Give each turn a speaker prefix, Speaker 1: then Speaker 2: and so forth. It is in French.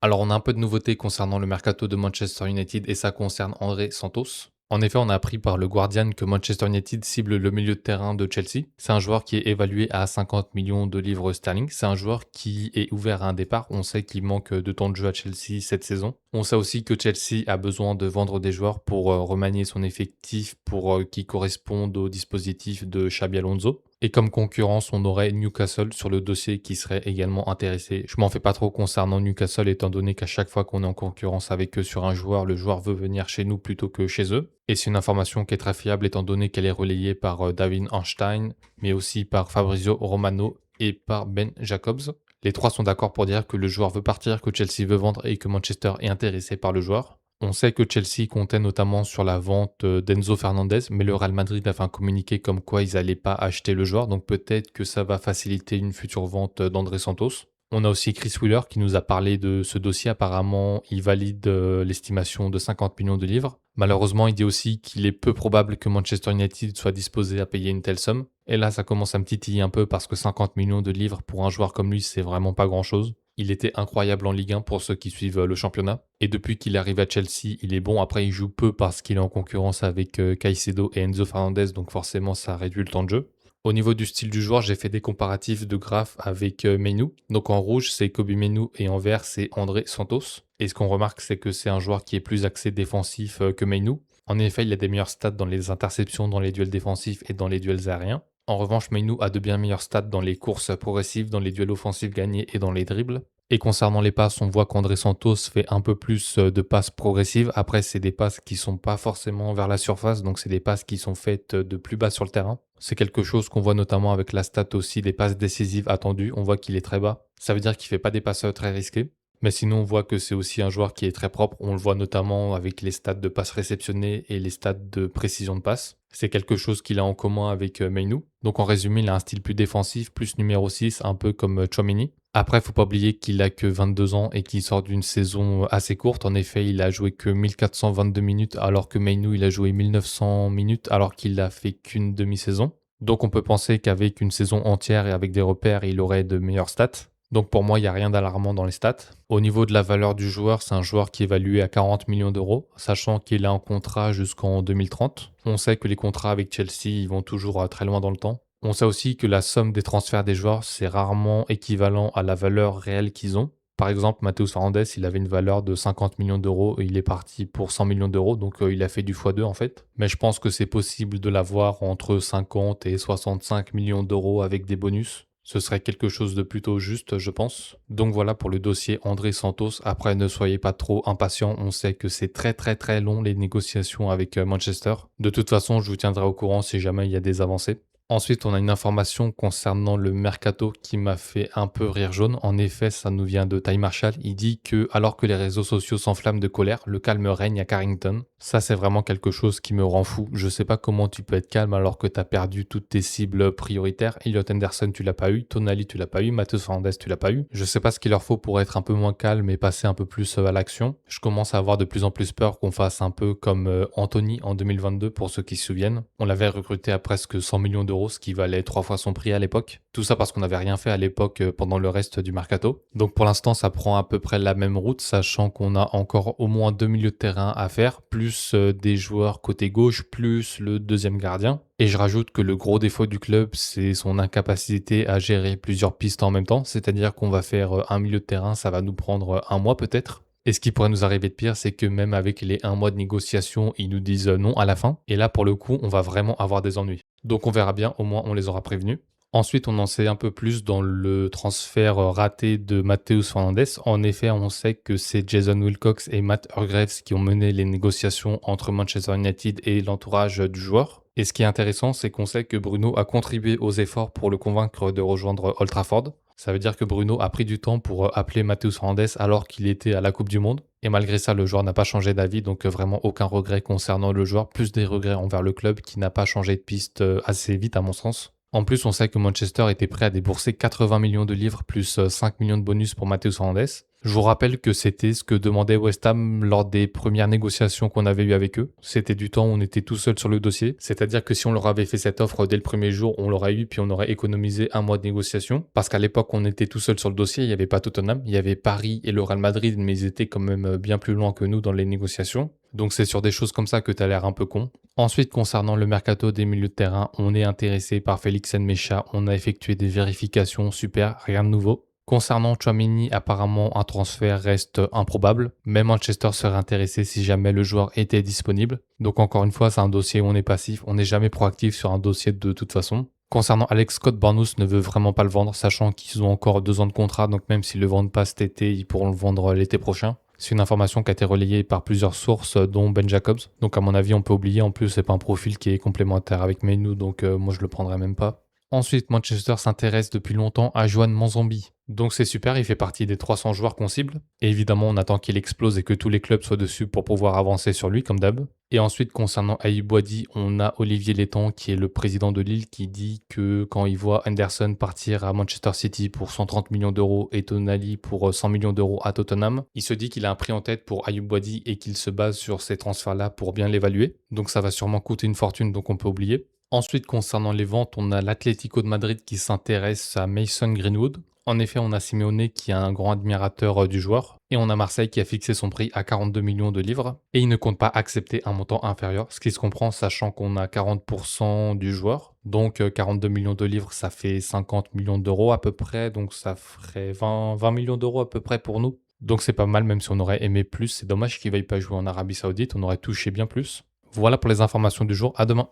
Speaker 1: Alors, on a un peu de nouveauté concernant le mercato de Manchester United et ça concerne André Santos. En effet, on a appris par le Guardian que Manchester United cible le milieu de terrain de Chelsea. C'est un joueur qui est évalué à 50 millions de livres sterling. C'est un joueur qui est ouvert à un départ. On sait qu'il manque de temps de jeu à Chelsea cette saison. On sait aussi que Chelsea a besoin de vendre des joueurs pour remanier son effectif pour qui correspondent au dispositif de Xabi Alonso. Et comme concurrence, on aurait Newcastle sur le dossier qui serait également intéressé. Je m'en fais pas trop concernant Newcastle étant donné qu'à chaque fois qu'on est en concurrence avec eux sur un joueur, le joueur veut venir chez nous plutôt que chez eux. Et c'est une information qui est très fiable étant donné qu'elle est relayée par David Einstein, mais aussi par Fabrizio Romano et par Ben Jacobs. Les trois sont d'accord pour dire que le joueur veut partir, que Chelsea veut vendre et que Manchester est intéressé par le joueur. On sait que Chelsea comptait notamment sur la vente d'Enzo Fernandez, mais le Real Madrid a fait un communiqué comme quoi ils n'allaient pas acheter le joueur, donc peut-être que ça va faciliter une future vente d'André Santos. On a aussi Chris Wheeler qui nous a parlé de ce dossier. Apparemment, il valide l'estimation de 50 millions de livres. Malheureusement, il dit aussi qu'il est peu probable que Manchester United soit disposé à payer une telle somme. Et là, ça commence à me titiller un peu parce que 50 millions de livres pour un joueur comme lui, c'est vraiment pas grand-chose. Il était incroyable en Ligue 1 pour ceux qui suivent le championnat. Et depuis qu'il arrive à Chelsea, il est bon. Après, il joue peu parce qu'il est en concurrence avec Caicedo et Enzo Fernandez, donc forcément, ça réduit le temps de jeu. Au niveau du style du joueur, j'ai fait des comparatifs de graphes avec Mainoo. Donc en rouge, c'est Kobe Mainoo et en vert, c'est André Santos. Et ce qu'on remarque, c'est que c'est un joueur qui est plus axé défensif que Mainoo. En effet, il a des meilleurs stats dans les interceptions, dans les duels défensifs et dans les duels aériens. En revanche, Mainoo a de bien meilleurs stats dans les courses progressives, dans les duels offensifs gagnés et dans les dribbles. Et concernant les passes, on voit qu'André Santos fait un peu plus de passes progressives. Après, c'est des passes qui sont pas forcément vers la surface, donc c'est des passes qui sont faites de plus bas sur le terrain. C'est quelque chose qu'on voit notamment avec la stat aussi des passes décisives attendues. On voit qu'il est très bas. Ça veut dire qu'il fait pas des passes très risquées. Mais sinon, on voit que c'est aussi un joueur qui est très propre. On le voit notamment avec les stats de passes réceptionnées et les stats de précision de passe. C'est quelque chose qu'il a en commun avec Mainoo. Donc en résumé, il a un style plus défensif, plus numéro 6, un peu comme Tchouaméni. Après, faut pas oublier qu'il a que 22 ans et qu'il sort d'une saison assez courte. En effet, il a joué que 1422 minutes alors que Mainoo, il a joué 1900 minutes alors qu'il a fait qu'une demi-saison. Donc on peut penser qu'avec une saison entière et avec des repères, il aurait de meilleures stats. Donc pour moi, il n'y a rien d'alarmant dans les stats. Au niveau de la valeur du joueur, c'est un joueur qui est évalué à 40 millions d'euros, sachant qu'il a un contrat jusqu'en 2030. On sait que les contrats avec Chelsea, ils vont toujours très loin dans le temps. On sait aussi que la somme des transferts des joueurs, c'est rarement équivalent à la valeur réelle qu'ils ont. Par exemple, Matheus Fernandes, il avait une valeur de 50 millions d'euros et il est parti pour 100 millions d'euros, donc il a fait du x2 en fait. Mais je pense que c'est possible de l'avoir entre 50 et 65 millions d'euros avec des bonus. Ce serait quelque chose de plutôt juste, je pense. Donc voilà pour le dossier André Santos. Après, ne soyez pas trop impatients. On sait que c'est très très très long les négociations avec Manchester. De toute façon, je vous tiendrai au courant si jamais il y a des avancées. Ensuite, on a une information concernant le mercato qui m'a fait un peu rire jaune. En effet, ça nous vient de Ty Marshall. Il dit que, alors que les réseaux sociaux s'enflamment de colère, le calme règne à Carrington. Ça, c'est vraiment quelque chose qui me rend fou. Je sais pas comment tu peux être calme alors que tu as perdu toutes tes cibles prioritaires. Elliot Henderson, tu l'as pas eu. Tonali, tu l'as pas eu. Matheus Fernandes, tu l'as pas eu. Je sais pas ce qu'il leur faut pour être un peu moins calme et passer un peu plus à l'action. Je commence à avoir de plus en plus peur qu'on fasse un peu comme Anthony en 2022 pour ceux qui se souviennent. On l'avait recruté à presque 100 millions d'euros, ce qui valait 3 fois son prix à l'époque. Tout ça parce qu'on n'avait rien fait à l'époque pendant le reste du mercato. Donc pour l'instant, ça prend à peu près la même route, sachant qu'on a encore au moins 2 milieux de terrain à faire, plus des joueurs côté gauche, plus le deuxième gardien. Et je rajoute que le gros défaut du club, c'est son incapacité à gérer plusieurs pistes en même temps. C'est-à-dire qu'on va faire un milieu de terrain, ça va nous prendre un mois peut-être. Et ce qui pourrait nous arriver de pire, c'est que même avec les 1 mois de négociation, ils nous disent non à la fin. Et là, pour le coup, on va vraiment avoir des ennuis. Donc on verra bien, au moins on les aura prévenus. Ensuite, on en sait un peu plus dans le transfert raté de Matheus Fernandes. En effet, on sait que c'est Jason Wilcox et Matt Hargreaves qui ont mené les négociations entre Manchester United et l'entourage du joueur. Et ce qui est intéressant, c'est qu'on sait que Bruno a contribué aux efforts pour le convaincre de rejoindre Old Trafford. Ça veut dire que Bruno a pris du temps pour appeler Matheus Fernandes alors qu'il était à la Coupe du Monde. Et malgré ça, le joueur n'a pas changé d'avis, donc vraiment aucun regret concernant le joueur, plus des regrets envers le club qui n'a pas changé de piste assez vite à mon sens. En plus, on sait que Manchester était prêt à débourser 80 millions de livres plus 5 millions de bonus pour Matheus Fernandes. Je vous rappelle que c'était ce que demandait West Ham lors des premières négociations qu'on avait eues avec eux. C'était du temps où on était tout seul sur le dossier. C'est-à-dire que si on leur avait fait cette offre dès le premier jour, on l'aurait eu puis on aurait économisé un mois de négociation. Parce qu'à l'époque, on était tout seul sur le dossier. Il n'y avait pas Tottenham. Il y avait Paris et le Real Madrid, mais ils étaient quand même bien plus loin que nous dans les négociations. Donc c'est sur des choses comme ça que tu as l'air un peu con. Ensuite, concernant le mercato des milieux de terrain, on est intéressé par Félix Nmecha. On a effectué des vérifications, super, rien de nouveau. Concernant Tchouaméni, apparemment un transfert reste improbable. Même Manchester serait intéressé si jamais le joueur était disponible. Donc encore une fois, c'est un dossier où on est passif. On n'est jamais proactif sur un dossier de toute façon. Concernant Alex Scott, Barnous ne veut vraiment pas le vendre, sachant qu'ils ont encore 2 ans de contrat. Donc même s'ils le vendent pas cet été, ils pourront le vendre l'été prochain. C'est une information qui a été relayée par plusieurs sources, dont Ben Jacobs. Donc à mon avis, on peut oublier. En plus, c'est pas un profil qui est complémentaire avec Menu, donc moi je le prendrais même pas. Ensuite, Manchester s'intéresse depuis longtemps à Joan Manzambi. Donc c'est super, il fait partie des 300 joueurs qu'on cible. Et évidemment, on attend qu'il explose et que tous les clubs soient dessus pour pouvoir avancer sur lui, comme d'hab. Et ensuite, concernant Aïb Wadi, on a Olivier Létang, qui est le président de Lille, qui dit que quand il voit Henderson partir à Manchester City pour 130 millions d'euros et Tonali pour 100 millions d'euros à Tottenham, il se dit qu'il a un prix en tête pour Aïb Wadi et qu'il se base sur ces transferts-là pour bien l'évaluer. Donc ça va sûrement coûter une fortune, donc on peut oublier. Ensuite, concernant les ventes, on a l'Atlético de Madrid qui s'intéresse à Mason Greenwood. En effet, on a Simeone qui est un grand admirateur du joueur. Et on a Marseille qui a fixé son prix à 42 millions de livres. Et il ne compte pas accepter un montant inférieur, ce qui se comprend sachant qu'on a 40% du joueur. Donc 42 millions de livres, ça fait 50 millions d'euros à peu près. Donc ça ferait 20 millions d'euros à peu près pour nous. Donc c'est pas mal, même si on aurait aimé plus. C'est dommage qu'il ne veuille pas jouer en Arabie Saoudite, on aurait touché bien plus. Voilà pour les informations du jour, à demain.